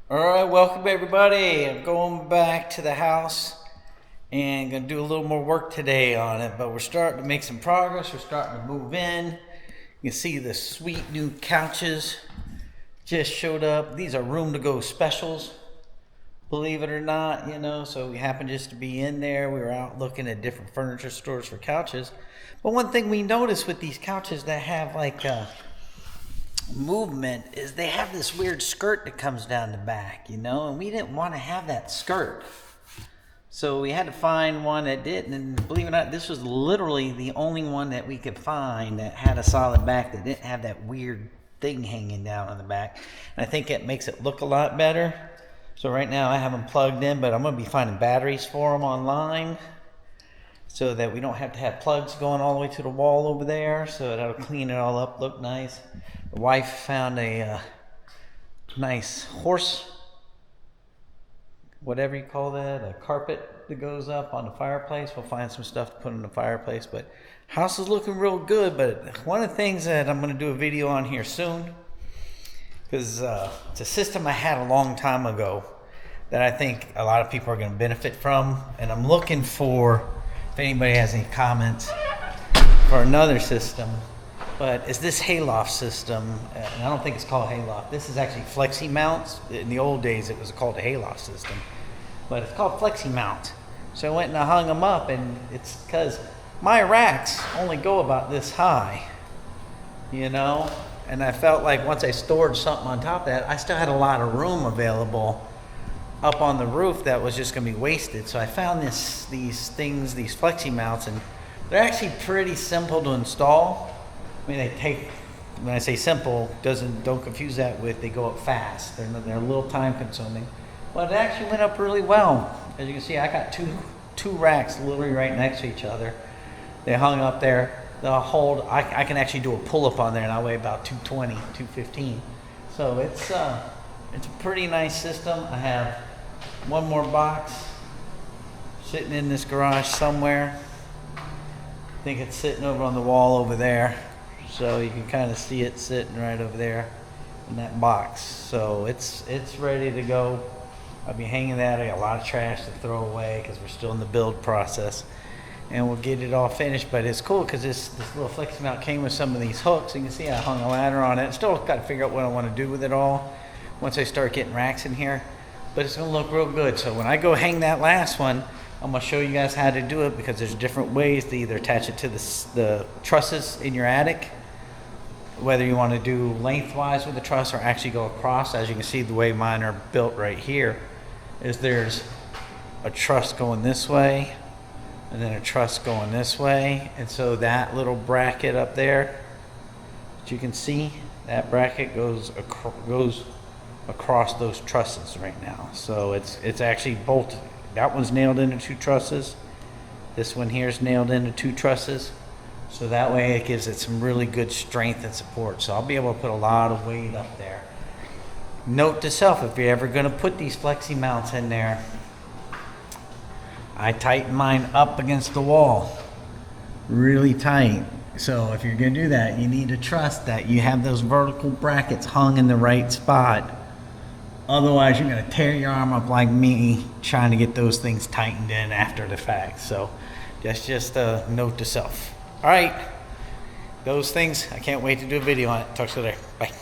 All right, welcome everybody. I'm going back to the house and gonna do a little more work today on it, but we're starting to make some progress. We're starting to move in. You can see the sweet new couches just showed up. These are room to go specials, believe it or not, so we happened just to be in there. We were out looking at different furniture stores for couches. But one thing we noticed with these couches that have like movement is they have this weird skirt that comes down the back, and we didn't want to have that skirt. So we had to find one that didn't, and believe it or not, this was literally the only one that we could find that had a solid back that didn't have that weird thing hanging down on the back. And I think it makes it look a lot better. So right now I have them plugged in, but I'm going to be finding batteries for them online so that we don't have to have plugs going all the way to the wall over there. So that'll clean it all up, look nice. The wife found a nice horse, whatever you call that, a carpet that goes up on the fireplace. We'll find some stuff to put in the fireplace, but house is looking real good. But one of the things that I'm going to do a video on here soon, because it's a system I had a long time ago that I think a lot of people are going to benefit from, and I'm looking for, if anybody has any comments, for another system. But it's this hayloft system, and I don't think it's called hayloft. This is actually FLEXIMOUNT. In the old days, it was called the hayloft system, but it's called FLEXIMOUNT. So I went and I hung them up, and it's because my racks only go about this high, and I felt like once I stored something on top of that, I still had a lot of room available up on the roof that was just going to be wasted. So I found these FLEXIMOUNTs, and they're actually pretty simple to install. I mean, when I say simple, don't confuse that with they go up fast. They're a little time consuming, but it actually went up really well. As you can see, I got two racks literally right next to each other. They hung up there. They'll hold. I can actually do a pull-up on there, and I weigh about 220, 215. So it's a pretty nice system. I have one more box sitting in this garage somewhere. I think it's sitting over on the wall over there. So you can kind of see it sitting right over there in that box. So it's ready to go. I'll be hanging that. I got a lot of trash to throw away because we're still in the build process. And we'll get it all finished. But it's cool because this little FLEXIMOUNT came with some of these hooks. You can see I hung a ladder on it. Still got to figure out what I want to do with it all once I start getting racks in here. But it's going to look real good. So when I go hang that last one, I'm going to show you guys how to do it, because there's different ways to either attach it to the trusses in your attic, whether you want to do lengthwise with the truss or actually go across. As you can see, the way mine are built right here is there's a truss going this way and then a truss going this way. And so that little bracket up there that you can see, that bracket goes across those trusses right now. So it's actually bolted. That one's nailed into two trusses. This one here is nailed into two trusses. So that way it gives it some really good strength and support. So I'll be able to put a lot of weight up there. Note to self, if you're ever going to put these FLEXIMOUNTs in there, I tighten mine up against the wall really tight. So if you're going to do that, you need to trust that you have those vertical brackets hung in the right spot. Otherwise, you're going to tear your arm up like me trying to get those things tightened in after the fact. So that's just a note to self. All right, those things, I can't wait to do a video on it. Talk to you later. Bye.